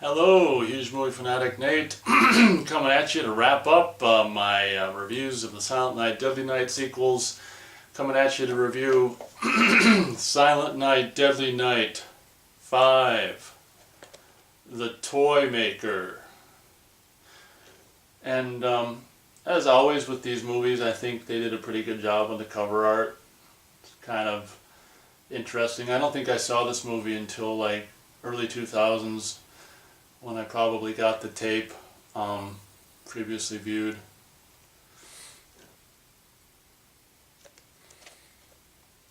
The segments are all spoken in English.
Hello, Huge Movie Fanatic Nate, coming at you to wrap up my reviews of the Silent Night, Deadly Night sequels. Coming at you to review Silent Night, Deadly Night 5, The Toy Maker. And as always with these movies, I think they did a pretty good job on the cover art. It's kind of interesting. I don't think I saw this movie until like early 2000s. When I probably got the tape previously viewed.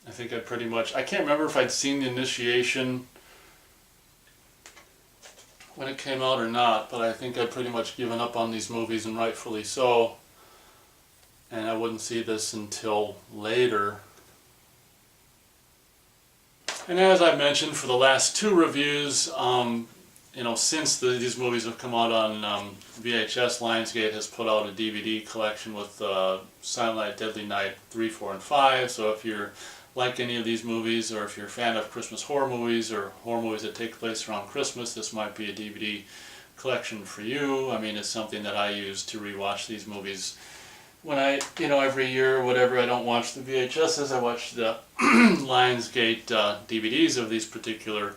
I think I can't remember if I'd seen The Initiation when it came out or not, but I think I'd pretty much given up on these movies, and rightfully so. And I wouldn't see this until later. And as I mentioned for the last two reviews, since these movies have come out on VHS, Lionsgate has put out a DVD collection with Silent Night, Deadly Night 3, 4, and 5. So if you're like any of these movies, or if you're a fan of Christmas horror movies or horror movies that take place around Christmas, this might be a DVD collection for you. I mean, it's something that I use to rewatch these movies. When every year or whatever, I don't watch the VHSs, I watch the Lionsgate DVDs of these particular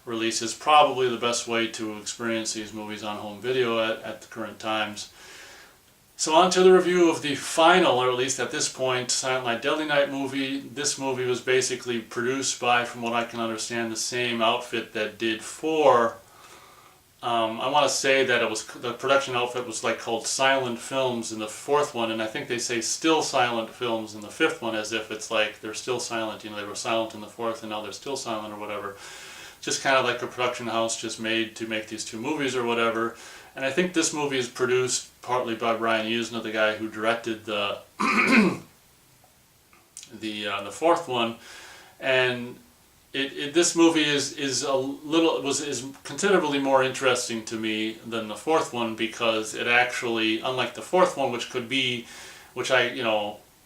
releases. Probably the best way to experience these movies on home video at the current times. So on to the review of the final, or at least at this point, Silent Night, Deadly Night movie. This movie was basically produced by, from what I can understand, the same outfit that did 4. I want to say that the production outfit was called Silent Films in the 4th one, and I think they say Still Silent Films in the 5th one, as if it's like they're still silent. They were silent in the 4th and now they're still silent or whatever. Just kind of like a production house just made to make these two movies or whatever. And I think this movie is produced partly by Brian Yuzna, the guy who directed the the 4th one, and this movie is considerably more interesting to me than the 4th one, because it actually, unlike the 4th one,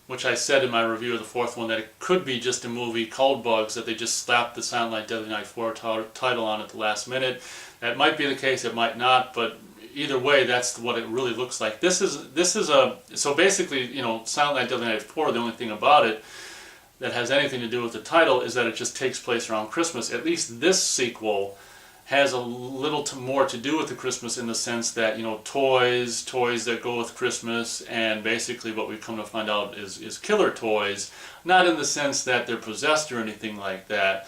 which I said in my review of the 4th one, that it could be just a movie called Bugs, that they just slapped the Silent Night, Deadly Night 4 title on at the last minute. That might be the case, it might not, but either way, that's what it really looks like. So basically, Silent Night, Deadly Night 4, the only thing about it that has anything to do with the title is that it just takes place around Christmas. At least this sequel has a little more to do with the Christmas, in the sense that, toys that go with Christmas, and basically what we come to find out is killer toys. Not in the sense that they're possessed or anything like that,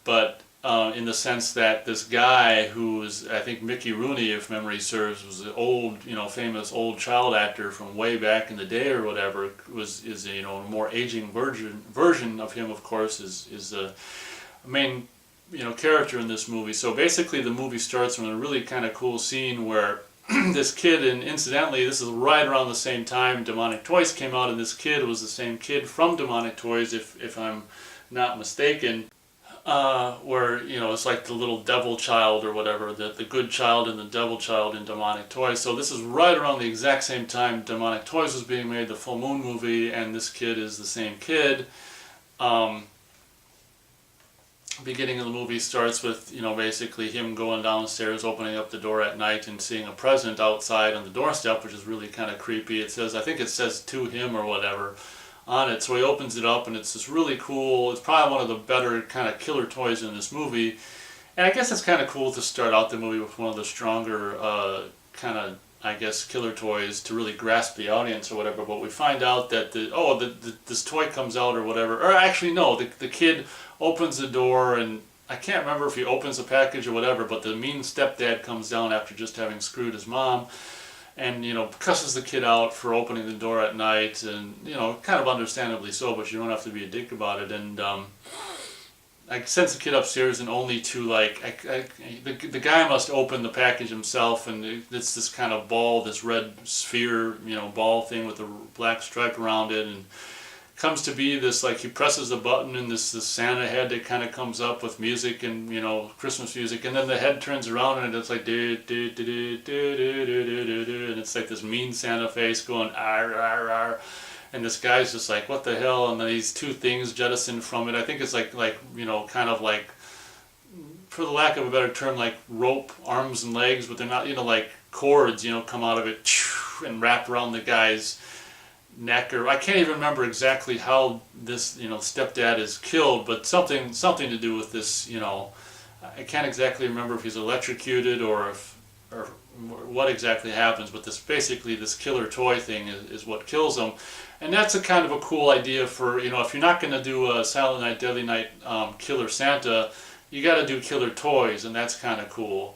but in the sense that this guy, who was, I think Mickey Rooney, if memory serves, was an old, famous old child actor from way back in the day or whatever, is a more aging version of him, of course, is the main character in this movie. So basically the movie starts with a really kind of cool scene where this kid, and incidentally this is right around the same time Demonic Toys came out, and this kid was the same kid from Demonic Toys, if I'm not mistaken, where it's like the little devil child or whatever, the good child and the devil child in Demonic Toys. So this is right around the exact same time Demonic Toys was being made, the Full Moon movie, and this kid is the same kid. Beginning of the movie starts with, basically him going downstairs, opening up the door at night and seeing a present outside on the doorstep, which is really kind of creepy. I think it says to him or whatever on it. So he opens it up, and it's this really cool, it's probably one of the better kind of killer toys in this movie. And I guess it's kind of cool to start out the movie with one of the stronger kind of, I guess, killer toys to really grasp the audience or whatever. But we find out that this toy comes out or whatever, or actually no, the kid opens the door, and I can't remember if he opens the package or whatever, but the mean stepdad comes down after just having screwed his mom, and cusses the kid out for opening the door at night, and kind of understandably so, but you don't have to be a dick about it. And I sends the kid upstairs, and only to the guy must open the package himself, and it's this kind of ball, this red sphere, ball thing with a black stripe around it, and comes to be this, he presses the button, and this Santa head that kind of comes up with music and Christmas music, and then the head turns around and it's like do do do do do do do do, and it's like this mean Santa face going ar ar ar, and this guy's just like, what the hell? And then these two things jettison from it. I think it's kind of like for the lack of a better term, like rope arms and legs, but they're not, like cords, come out of it and wrap around the guy's neck. Or I can't even remember exactly how this, stepdad is killed, but something to do with this, I can't exactly remember if he's electrocuted or what exactly happens, but this killer toy thing is what kills him. And that's a kind of a cool idea for, if you're not going to do a Silent Night, Deadly Night Killer Santa, you got to do killer toys, and that's kind of cool.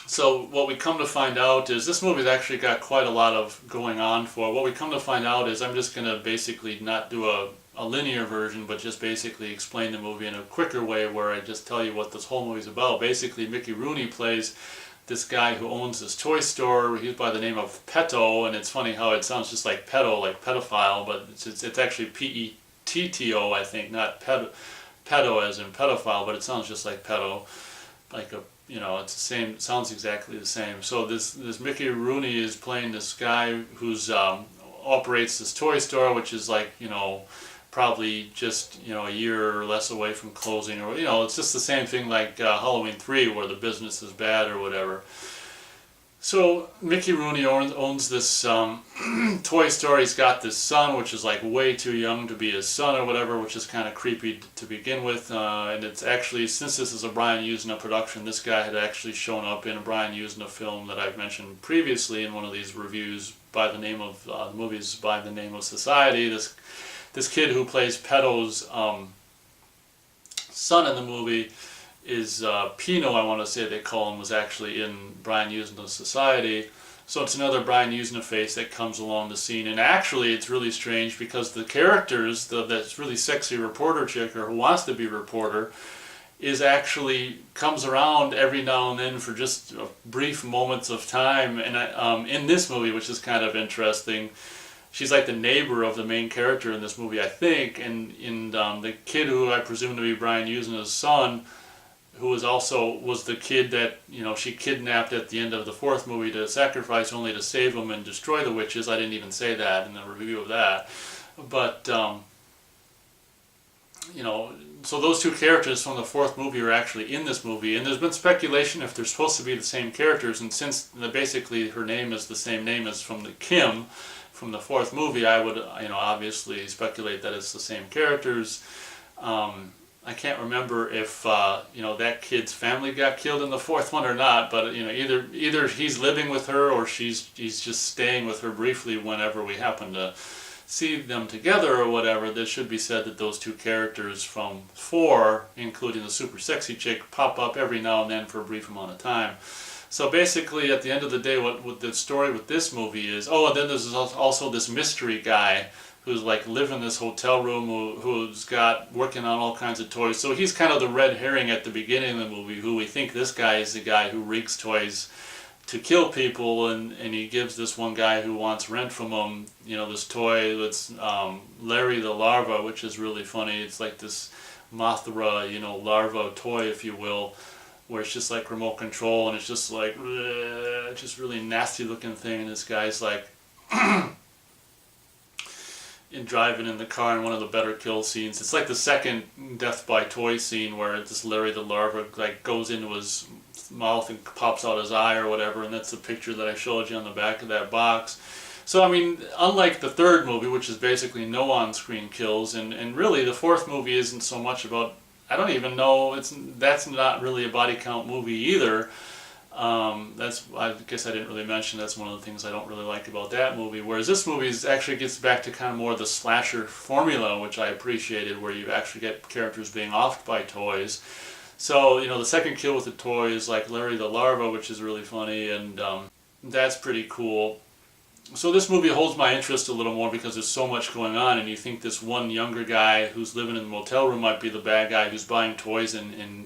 So what we come to find out is this movie's actually got quite a lot of going on for. What we come to find out is I'm just going to basically not do a linear version, but just basically explain the movie in a quicker way where I just tell you what this whole movie's about. Basically, Mickey Rooney plays this guy who owns this toy store. He's by the name of Petto, and it's funny how it sounds just like pedo, like pedophile, but it's actually Petto, I think, not pedo as in pedophile, but it sounds just like pedo, like a, it's the same, sounds exactly the same. So this Mickey Rooney is playing this guy who's operates this toy store, which is like, probably just, a year or less away from closing, or, it's just the same thing like Halloween 3 where the business is bad or whatever. So Mickey Rooney owns this toy store. He's got this son, which is like way too young to be his son or whatever, which is kind of creepy to begin with. And it's actually, since this is a Brian Yuzna production, this guy had actually shown up in a Brian Yuzna film that I've mentioned previously in one of these reviews by the name of the movies by the name of Society. This kid who plays Petto's son in the movie is Pino, I want to say they call him, was actually in Brian Yuzna's Society. So it's another Brian Yuzna face that comes along the scene. And actually it's really strange because the characters, that really sexy reporter chick, or who wants to be a reporter, is actually comes around every now and then for just brief moments of time. And in this movie, which is kind of interesting, she's like the neighbor of the main character in this movie, I think. And the kid who I presume to be Brian Yuzna's son, who was the kid that, she kidnapped at the end of the fourth movie to sacrifice only to save him and destroy the witches. I didn't even say that in the review of that. But, so those two characters from the fourth movie are actually in this movie. And there's been speculation if they're supposed to be the same characters. And since basically her name is the same name as from the Kim from the fourth movie, I would, obviously speculate that it's the same characters. I can't remember if that kid's family got killed in the fourth one or not, but either he's living with her or he's just staying with her briefly whenever we happen to see them together or whatever. This should be said that those two characters from 4, including the super sexy chick, pop up every now and then for a brief amount of time. So basically, at the end of the day, what the story with this movie is, and then there's also this mystery guy who's like live in this hotel room, who's got working on all kinds of toys. So he's kind of the red herring at the beginning of the movie, who we think this guy is the guy who rigs toys to kill people, and he gives this one guy who wants rent from him, this toy that's Larry the Larva, which is really funny. It's like this Mothra, larva toy, if you will, where it's just like remote control, and it's just like, it's just really nasty looking thing, and this guy's like, driving in the car in one of the better kill scenes. It's like the second Death by Toy scene where this Larry the Larva like goes into his mouth and pops out his eye or whatever, and that's the picture that I showed you on the back of that box. So I mean, unlike the third movie, which is basically no on-screen kills, and really the fourth movie isn't so much about, I don't even know, that's not really a body count movie either. I guess I didn't really mention that's one of the things I don't really like about that movie. Whereas this movie actually gets back to kind of more of the slasher formula, which I appreciated, where you actually get characters being offed by toys. So, the second kill with the toy is like Larry the Larva, which is really funny, and that's pretty cool. So this movie holds my interest a little more because there's so much going on, and you think this one younger guy who's living in the motel room might be the bad guy who's buying toys and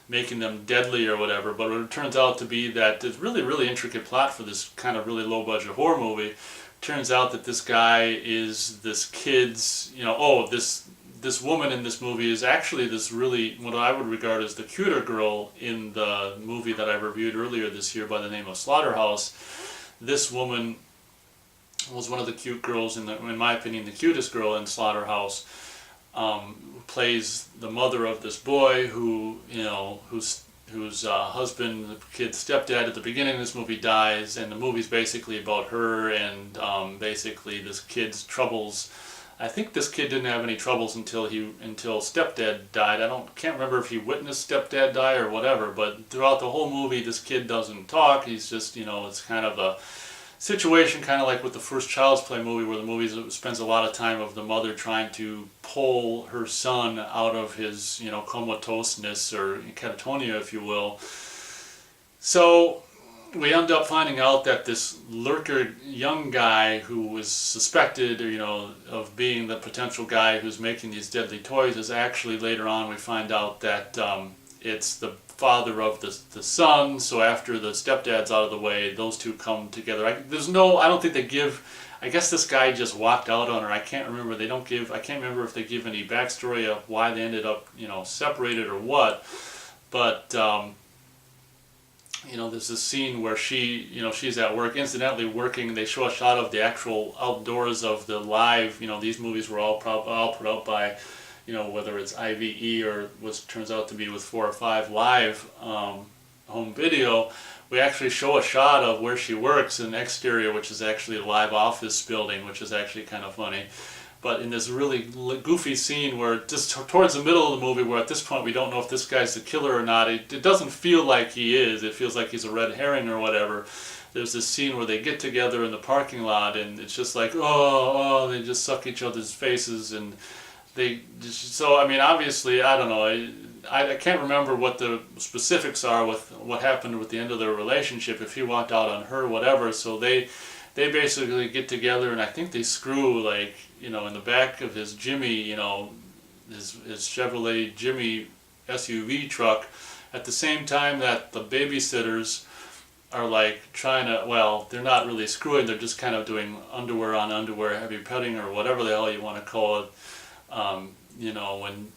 making them deadly or whatever, but it turns out to be that it's really, really intricate plot for this kind of really low-budget horror movie. Turns out that this guy is this kid's, this woman in this movie is actually this really, what I would regard as the cuter girl in the movie that I reviewed earlier this year by the name of Slaughterhouse. This woman was one of the cute girls, in my opinion, the cutest girl in Slaughterhouse. who plays the mother of this boy who, whose husband, the kid's stepdad at the beginning of this movie dies, and the movie's basically about her and basically this kid's troubles. I think this kid didn't have any troubles until stepdad died. Can't remember if he witnessed stepdad die or whatever, but throughout the whole movie this kid doesn't talk. He's just, it's kind of a situation kind of like with the first Child's Play movie, where the movie spends a lot of time of the mother trying to pull her son out of his, comatoseness or catatonia, if you will. So we end up finding out that this lurker young guy who was suspected, of being the potential guy who's making these deadly toys is actually, later on we find out that it's the father of the son. So after the stepdad's out of the way, those two come together. I don't think they give, I guess this guy just walked out on her. I can't remember. I can't remember if they give any backstory of why they ended up, separated or what. But there's this scene where she's at work, incidentally working. They show a shot of the actual outdoors of the live. These movies were all put out by, whether it's IVE or what turns out to be with 4 or 5 Live home video. We actually show a shot of where she works in the exterior, which is actually a live office building, which is actually kind of funny. But in this really goofy scene where just towards the middle of the movie, where at this point we don't know if this guy's the killer or not, it doesn't feel like he is. It feels like he's a red herring or whatever. There's this scene where they get together in the parking lot, and it's just like, they just suck each other's faces, and obviously, I don't know. I can't remember what the specifics are with what happened with the end of their relationship, if he walked out on her, whatever. So they basically get together, and I think they screw, in the back of his Jimmy, his Chevrolet Jimmy SUV truck, at the same time that the babysitters are trying to, they're not really screwing, they're just kind of doing underwear on underwear, heavy petting, or whatever the hell you want to call it. When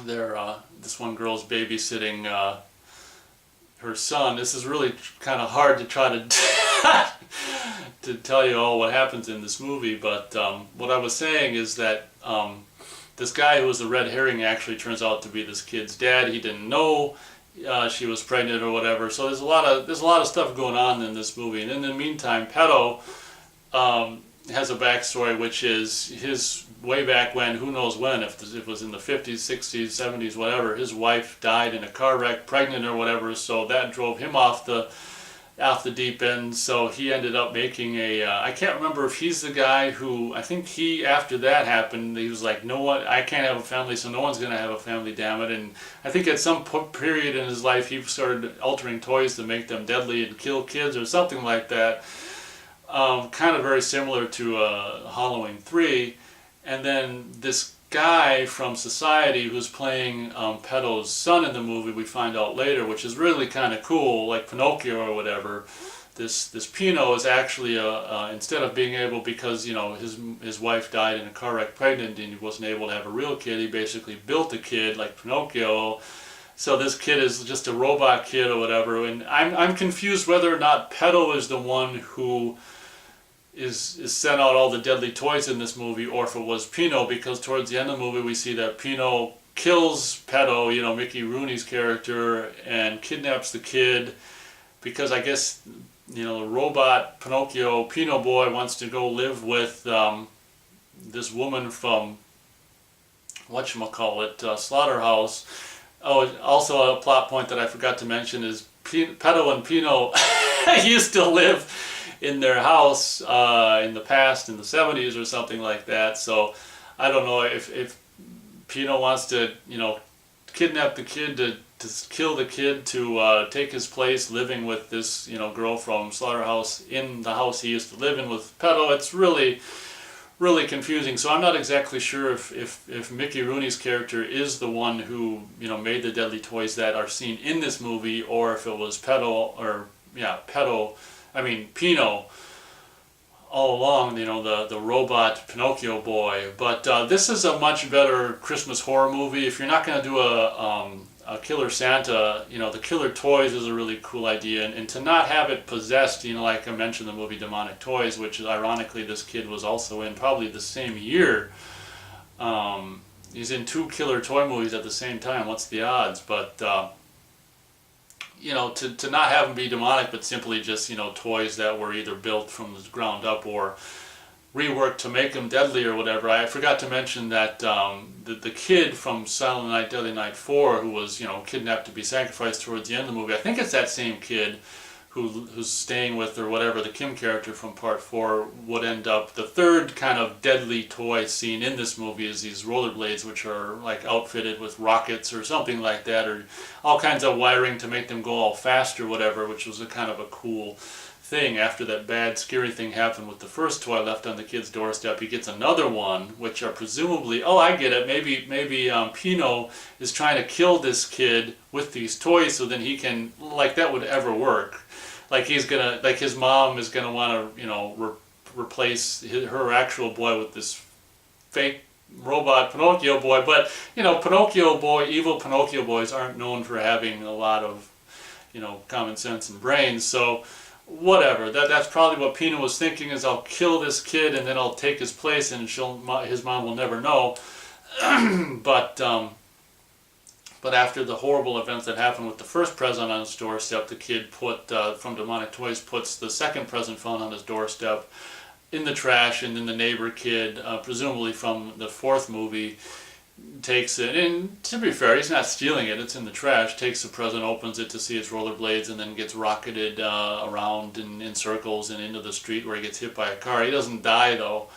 they're, this one girl's babysitting her son. This is really kind of hard to try to to tell you all what happens in this movie, but what I was saying is that this guy who was the red herring actually turns out to be this kid's dad. He didn't know she was pregnant or whatever. So there's a lot of stuff going on in this movie. And in the meantime, Pedo has a backstory, which is his way back when, who knows when, if it was in the 50s, 60s, 70s, whatever, his wife died in a car wreck, pregnant or whatever, so that drove him off the deep end. So he ended up making I can't remember if he's the guy who, I think after that happened, he was like, no one, I can't have a family, so no one's going to have a family, damn it. And I think at some period in his life, he started altering toys to make them deadly and kill kids or something like that. Kind of very similar to Halloween 3. And then this guy from Society who's playing Pedo's son in the movie, we find out later, which is really kind of cool, like Pinocchio or whatever. This Pino is actually instead of being able, because his wife died in a car wreck pregnant and he wasn't able to have a real kid, he basically built a kid like Pinocchio. So this kid is just a robot kid or whatever. And I'm confused whether or not Pedo is the one who is sent out all the deadly toys in this movie, or if it was Pino, because towards the end of the movie we see that Pino kills Pedo, Mickey Rooney's character, and kidnaps the kid, because I guess the robot Pinocchio Pino boy wants to go live with this woman from whatchamacallit, Slaughterhouse. Oh, also a plot point that I forgot to mention is Pedo and Pino used to live in their house in the past, in the 70s or something like that. So I don't know if Pino wants to, kidnap the kid to kill the kid to take his place living with this, girl from Slaughterhouse in the house he used to live in with Pedo. It's really, really confusing. So I'm not exactly sure if Mickey Rooney's character is the one who, made the deadly toys that are seen in this movie, or if it was Pino all along, the robot Pinocchio boy. But this is a much better Christmas horror movie. If you're not going to do a Killer Santa, the Killer Toys is a really cool idea. And to not have it possessed, like I mentioned, the movie Demonic Toys, which ironically this kid was also in probably the same year. He's in two killer toy movies at the same time. What's the odds? But to not have them be demonic, but simply just toys that were either built from the ground up or reworked to make them deadly or whatever. I forgot to mention that the kid from Silent Night, Deadly Night 4, who was kidnapped to be sacrificed towards the end of the movie. I think it's that same kid who's staying with, or whatever, the Kim character from part 4 would end up. The third kind of deadly toy scene in this movie is these rollerblades, which are like outfitted with rockets or something like that, or all kinds of wiring to make them go all fast or whatever, which was a kind of a cool thing. After that bad scary thing happened with the first toy left on the kid's doorstep, he gets another one, which are presumably, oh, I get it, maybe Pino is trying to kill this kid with these toys so then he can, like, that would ever work. Like his mom is gonna want to replace her actual boy with this fake robot Pinocchio boy, but evil Pinocchio boys aren't known for having a lot of common sense and brains, so whatever. That's probably what Pino was thinking, is I'll kill this kid and then I'll take his place and his mom will never know. But after the horrible events that happened with the first present on his doorstep, the kid from Demonic Toys puts the second present found on his doorstep in the trash, and then the neighbor kid, presumably from the fourth movie, takes it, and to be fair, he's not stealing it, it's in the trash, takes the present, opens it to see its rollerblades, and then gets rocketed around in circles and into the street where he gets hit by a car. He doesn't die though,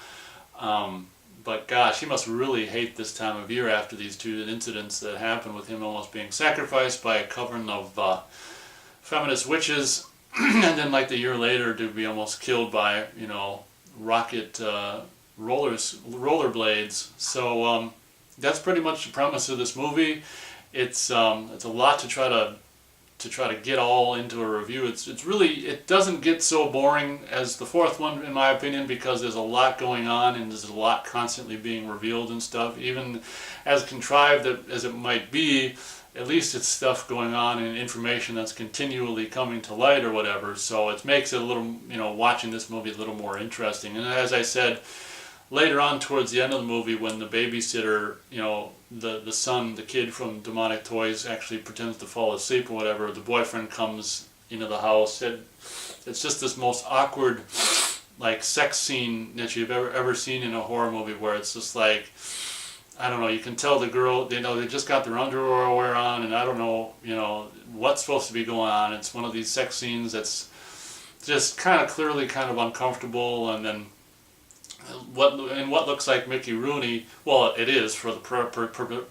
but gosh, he must really hate this time of year after these two incidents that happened with him almost being sacrificed by a coven of feminist witches, and then like the year later to be almost killed by rocket rollerblades. So that's pretty much the premise of this movie. It's a lot to try to get all into a review. It doesn't get so boring as the fourth one, in my opinion, because there's a lot going on and there's a lot constantly being revealed and stuff. Even as contrived as it might be, at least it's stuff going on and information that's continually coming to light or whatever. So it makes it a little, watching this movie a little more interesting. And as I said, later on towards the end of the movie, when the babysitter, the son, the kid from Demonic Toys, actually pretends to fall asleep or whatever, the boyfriend comes into the house. It's just this most awkward, like, sex scene that you've ever seen in a horror movie, where it's just like, I don't know, you can tell the girl, they just got their underwear on, and I don't know, what's supposed to be going on. It's one of these sex scenes that's just kind of clearly kind of uncomfortable, and then what looks like Mickey Rooney, well, it is for the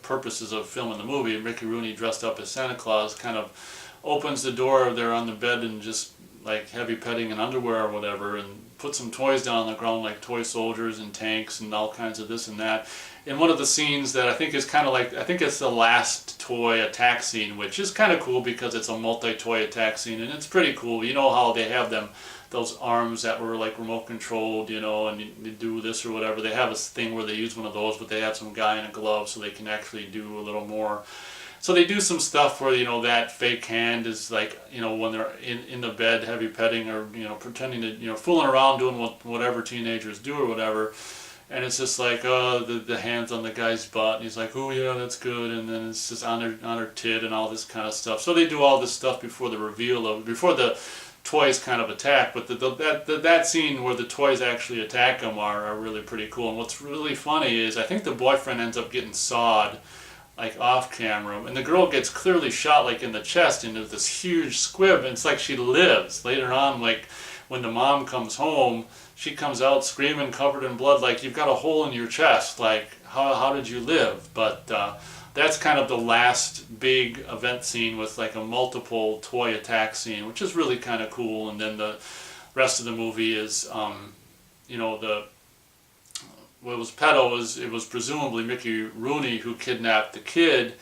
purposes of filming the movie, Mickey Rooney dressed up as Santa Claus kind of opens the door, they're on the bed and just like heavy petting in underwear or whatever, and put some toys down on the ground like toy soldiers and tanks and all kinds of this and that. In one of the scenes that I think is kind of like, I think it's the last toy attack scene, which is kind of cool because it's a multi-toy attack scene, and it's pretty cool. You know how they have those arms that were like remote controlled, and you do this or whatever. They have a thing where they use one of those, but they have some guy in a glove so they can actually do a little more. So they do some stuff where, that fake hand is like, when they're in the bed heavy petting or, pretending to, fooling around doing whatever teenagers do or whatever. And it's just like, the hand's on the guy's butt, and he's like, oh yeah, that's good, and then it's just on her tit and all this kind of stuff. So they do all this stuff before the toys kind of attack, but that scene where the toys actually attack them are really pretty cool. And what's really funny is I think the boyfriend ends up getting sawed, like off camera, and the girl gets clearly shot like in the chest into this huge squib, and it's like she lives. Later on, like when the mom comes home, she comes out screaming, covered in blood, like, you've got a hole in your chest, like, how did you live? But that's kind of the last big event scene with like a multiple toy attack scene, which is really kind of cool. And then the rest of the movie is, what was pedo it was presumably Mickey Rooney who kidnapped the kid,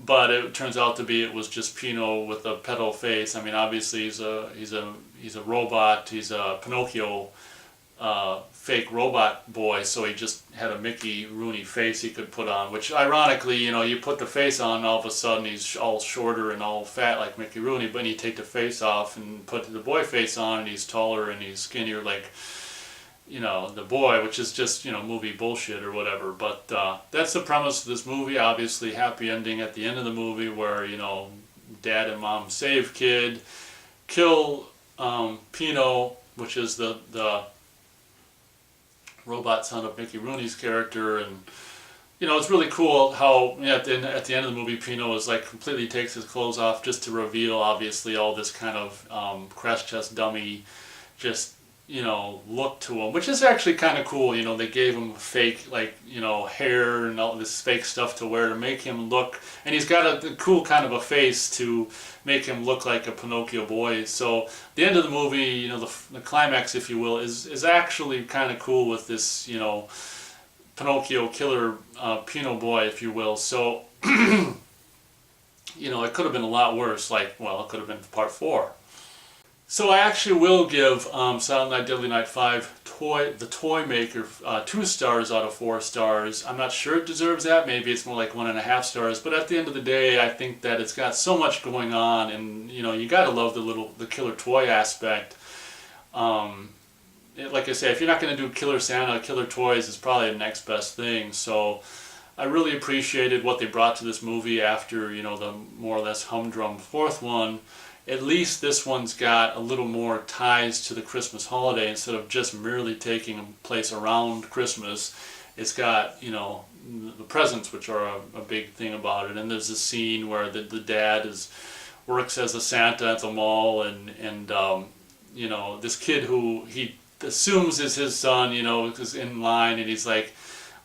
but it turns out to be it was just Pino with a pedo face. I mean, obviously he's a robot. He's a Pinocchio fake robot boy, so he just had a Mickey Rooney face he could put on, which ironically, you put the face on, all of a sudden he's all shorter and all fat like Mickey Rooney, but then you take the face off and put the boy face on and he's taller and he's skinnier, like, the boy, which is just, movie bullshit or whatever. But that's the premise of this movie. Obviously, happy ending at the end of the movie where, dad and mom save kid, kill Pino, which is the robot son of Mickey Rooney's character, and it's really cool how at the end of the movie, Pino is like completely takes his clothes off just to reveal obviously all this kind of crash test dummy, just look to him, which is actually kind of cool. They gave him fake hair and all this fake stuff to wear to make him look, and he's got a cool kind of a face to make him look like a Pinocchio boy. So the end of the movie, the climax, if you will, is actually kind of cool with this Pinocchio killer Pino boy, if you will. So it could have been a lot worse. It could have been part 4. So I actually will give Silent Night, Deadly Night 5 the Toy Maker 2 stars out of 4 stars. I'm not sure it deserves that. Maybe it's more like 1.5 stars. But at the end of the day, I think that it's got so much going on, and you gotta love the killer toy aspect. Like I say, if you're not going to do Killer Santa, Killer Toys is probably the next best thing. So I really appreciated what they brought to this movie after, the more or less humdrum 4th one. At least this one's got a little more ties to the Christmas holiday instead of just merely taking place around Christmas. It's got, the presents, which are a big thing about it. And there's a scene where the dad works as a Santa at the mall, and this kid who he assumes is his son, is in line, and he's like,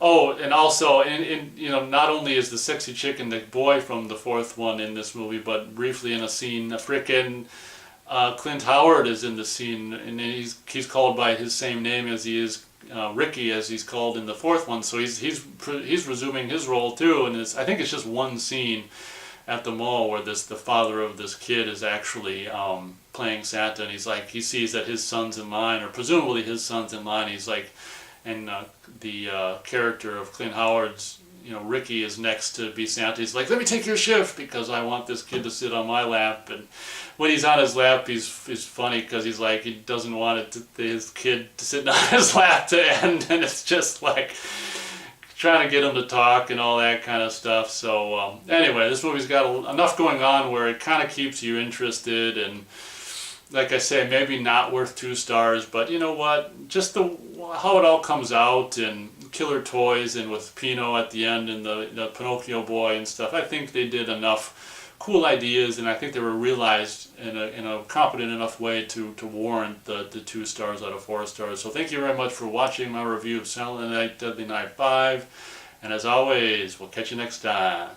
oh, and also, not only is the sexy chicken the boy from the 4th one in this movie, but briefly in a scene, frickin' Clint Howard is in the scene, and he's called by his same name as he is Ricky, as he's called in the 4th one. So he's resuming his role too, and I think it's just one scene at the mall where the father of this kid is actually playing Santa, and he sees that his son's in line, or presumably his son's in line. He's like, and the character of Clint Howard's, Ricky is next to be Santa. He's like, let me take your shift because I want this kid to sit on my lap. And when he's on his lap, he's funny because he's like, he doesn't want his kid to sit on his lap to end, and it's just like trying to get him to talk and all that kind of stuff. So anyway, this movie's got enough going on where it kind of keeps you interested, and like I say, maybe not worth 2 stars, but you know what, just how it all comes out, and killer toys, and with Pino at the end, and the Pinocchio boy and stuff, I think they did enough cool ideas, and I think they were realized in a competent enough way to warrant the 2 stars out of 4 stars. So thank you very much for watching my review of Silent Night, Deadly Night 5, and as always, we'll catch you next time.